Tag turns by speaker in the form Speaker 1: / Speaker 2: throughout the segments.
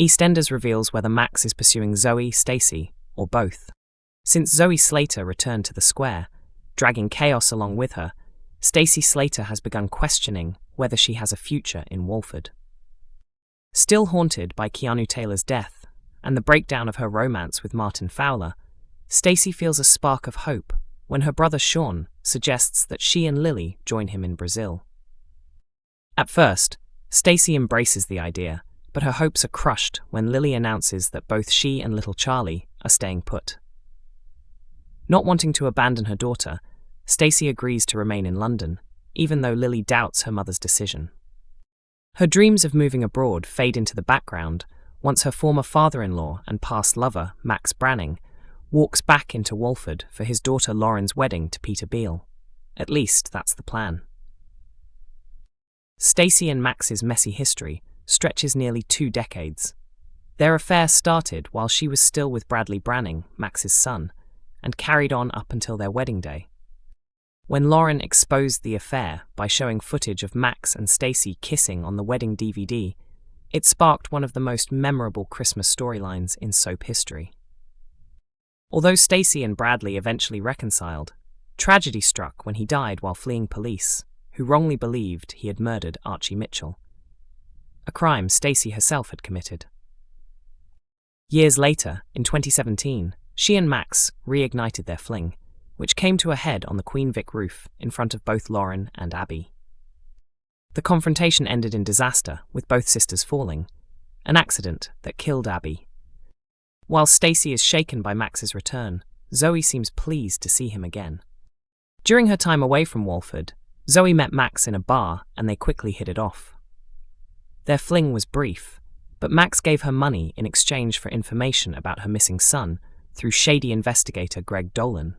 Speaker 1: EastEnders reveals whether Max is pursuing Zoe, Stacey, or both. Since Zoe Slater returned to the square, dragging chaos along with her, Stacey Slater has begun questioning whether she has a future in Walford. Still haunted by Keanu Taylor's death and the breakdown of her romance with Martin Fowler, Stacey feels a spark of hope when her brother Sean suggests that she and Lily join him in Brazil. At first, Stacey embraces the idea, but her hopes are crushed when Lily announces that both she and little Charlie are staying put. Not wanting to abandon her daughter, Stacey agrees to remain in London, even though Lily doubts her mother's decision. Her dreams of moving abroad fade into the background once her former father-in-law and past lover, Max Branning, walks back into Walford for his daughter Lauren's wedding to Peter Beale. At least that's the plan. Stacey and Max's messy history stretches nearly 2 decades. Their affair started while she was still with Bradley Branning, Max's son, and carried on up until their wedding day. When Lauren exposed the affair by showing footage of Max and Stacey kissing on the wedding DVD, it sparked one of the most memorable Christmas storylines in soap history. Although Stacey and Bradley eventually reconciled, tragedy struck when he died while fleeing police, who wrongly believed he had murdered Archie Mitchell, a crime Stacey herself had committed. Years later, in 2017, she and Max reignited their fling, which came to a head on the Queen Vic roof in front of both Lauren and Abby. The confrontation ended in disaster, with both sisters falling, an accident that killed Abby. While Stacey is shaken by Max's return, Zoe seems pleased to see him again. During her time away from Walford, Zoe met Max in a bar and they quickly hit it off. Their fling was brief, but Max gave her money in exchange for information about her missing son through shady investigator Greg Dolan.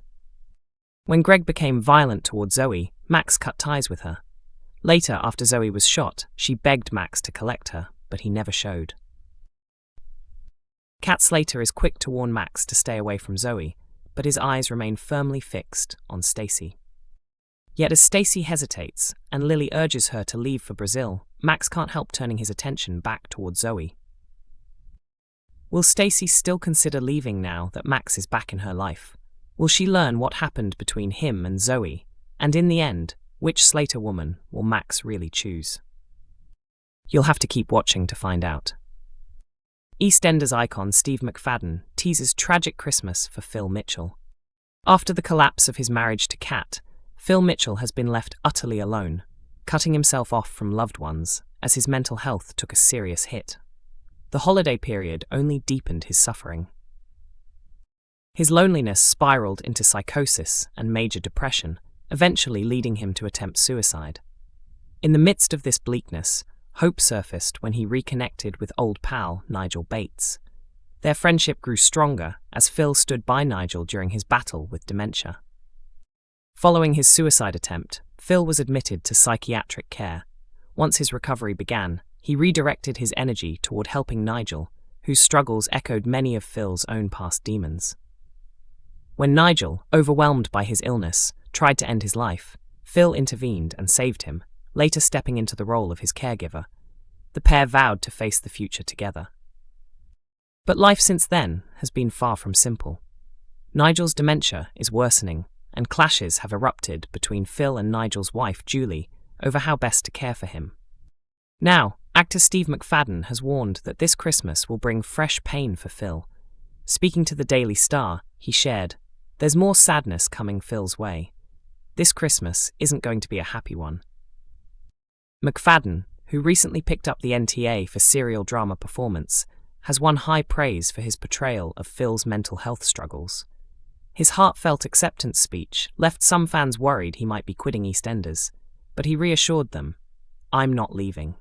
Speaker 1: When Greg became violent toward Zoe, Max cut ties with her. Later, after Zoe was shot, she begged Max to collect her, but he never showed. Cat Slater is quick to warn Max to stay away from Zoe, but his eyes remain firmly fixed on Stacey. Yet as Stacey hesitates and Lily urges her to leave for Brazil, Max can't help turning his attention back towards Zoe. Will Stacey still consider leaving now that Max is back in her life? Will she learn what happened between him and Zoe? And in the end, which Slater woman will Max really choose? You'll have to keep watching to find out. EastEnders icon Steve McFadden teases tragic Christmas for Phil Mitchell. After the collapse of his marriage to Kat, Phil Mitchell has been left utterly alone, cutting himself off from loved ones as his mental health took a serious hit. The holiday period only deepened his suffering. His loneliness spiraled into psychosis and major depression, eventually leading him to attempt suicide. In the midst of this bleakness, hope surfaced when he reconnected with old pal Nigel Bates. Their friendship grew stronger as Phil stood by Nigel during his battle with dementia. Following his suicide attempt, Phil was admitted to psychiatric care. Once his recovery began, he redirected his energy toward helping Nigel, whose struggles echoed many of Phil's own past demons. When Nigel, overwhelmed by his illness, tried to end his life, Phil intervened and saved him, later stepping into the role of his caregiver. The pair vowed to face the future together. But life since then has been far from simple. Nigel's dementia is worsening, and clashes have erupted between Phil and Nigel's wife, Julie, over how best to care for him. Now, actor Steve McFadden has warned that this Christmas will bring fresh pain for Phil. Speaking to the Daily Star, he shared, "There's more sadness coming Phil's way. This Christmas isn't going to be a happy one." McFadden, who recently picked up the NTA for serial drama performance, has won high praise for his portrayal of Phil's mental health struggles. His heartfelt acceptance speech left some fans worried he might be quitting EastEnders, but he reassured them, "I'm not leaving."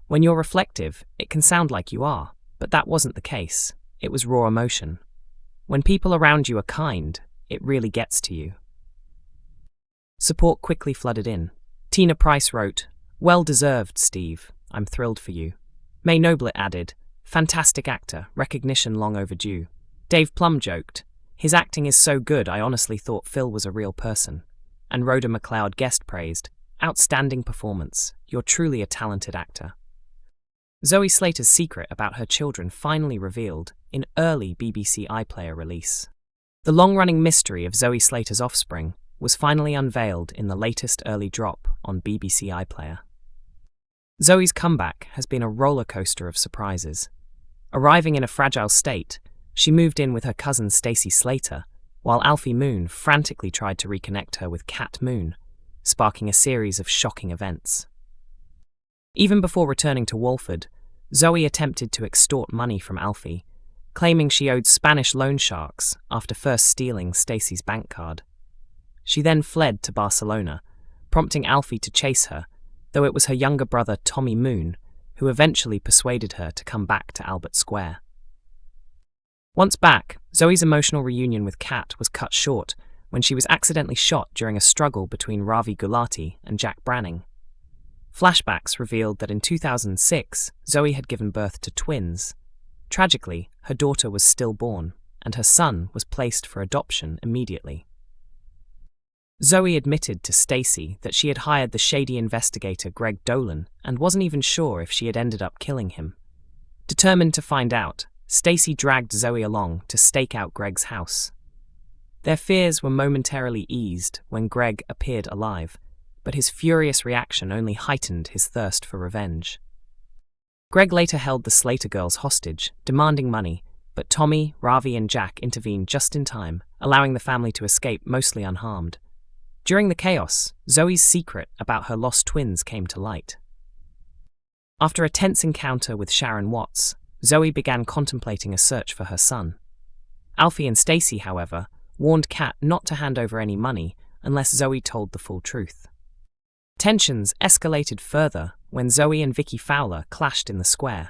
Speaker 1: When you're reflective, it can sound like you are, but that wasn't the case. It was raw emotion. When people around you are kind, it really gets to you. Support quickly flooded in. Tina Price wrote, "Well deserved, Steve. I'm thrilled for you." May Noblet added, "Fantastic actor, recognition long overdue." Dave Plum joked, "His acting is so good I honestly thought Phil was a real person." And Rhoda McLeod guest praised, "Outstanding performance. You're truly a talented actor." Zoe Slater's secret about her children finally revealed in early BBC iPlayer release. The long-running mystery of Zoe Slater's offspring was finally unveiled in the latest early drop on BBC iPlayer. Zoe's comeback has been a roller coaster of surprises. Arriving in a fragile state, she moved in with her cousin Stacey Slater, while Alfie Moon frantically tried to reconnect her with Cat Moon, sparking a series of shocking events. Even before returning to Walford, Zoe attempted to extort money from Alfie, claiming she owed Spanish loan sharks after first stealing Stacey's bank card. She then fled to Barcelona, prompting Alfie to chase her, though it was her younger brother Tommy Moon who eventually persuaded her to come back to Albert Square. Once back, Zoe's emotional reunion with Cat was cut short when she was accidentally shot during a struggle between Ravi Gulati and Jack Branning. Flashbacks revealed that in 2006, Zoe had given birth to twins. Tragically, her daughter was stillborn, and her son was placed for adoption immediately. Zoe admitted to Stacey that she had hired the shady investigator Greg Dolan and wasn't even sure if she had ended up killing him. Determined to find out, Stacey dragged Zoe along to stake out Greg's house. Their fears were momentarily eased when Greg appeared alive, but his furious reaction only heightened his thirst for revenge. Greg later held the Slater girls hostage, demanding money, but Tommy, Ravi and Jack intervened just in time, allowing the family to escape mostly unharmed. During the chaos, Zoe's secret about her lost twins came to light. After a tense encounter with Sharon Watts, Zoe began contemplating a search for her son. Alfie and Stacey, however, warned Cat not to hand over any money unless Zoe told the full truth. Tensions escalated further when Zoe and Vicky Fowler clashed in the square.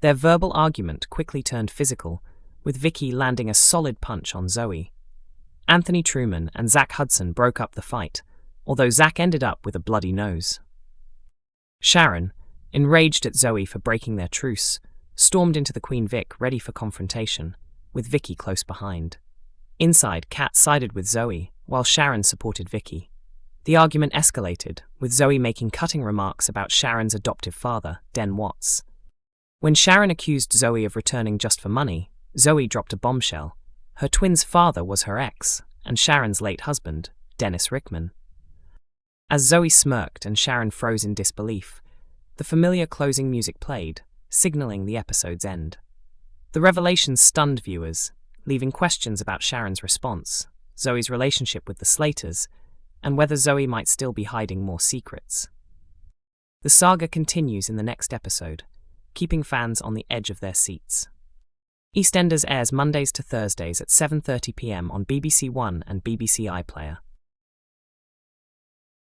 Speaker 1: Their verbal argument quickly turned physical, with Vicky landing a solid punch on Zoe. Anthony Truman and Zach Hudson broke up the fight, although Zach ended up with a bloody nose. Sharon, enraged at Zoe for breaking their truce, stormed into the Queen Vic ready for confrontation, with Vicky close behind. Inside, Cat sided with Zoe, while Sharon supported Vicky. The argument escalated, with Zoe making cutting remarks about Sharon's adoptive father, Den Watts. When Sharon accused Zoe of returning just for money, Zoe dropped a bombshell. Her twin's father was her ex, and Sharon's late husband, Dennis Rickman. As Zoe smirked and Sharon froze in disbelief, the familiar closing music played, signaling the episode's end. The revelation stunned viewers, leaving questions about Sharon's response, Zoe's relationship with the Slaters, and whether Zoe might still be hiding more secrets. The saga continues in the next episode, keeping fans on the edge of their seats. EastEnders airs Mondays to Thursdays at 7:30 p.m. on BBC One and BBC iPlayer.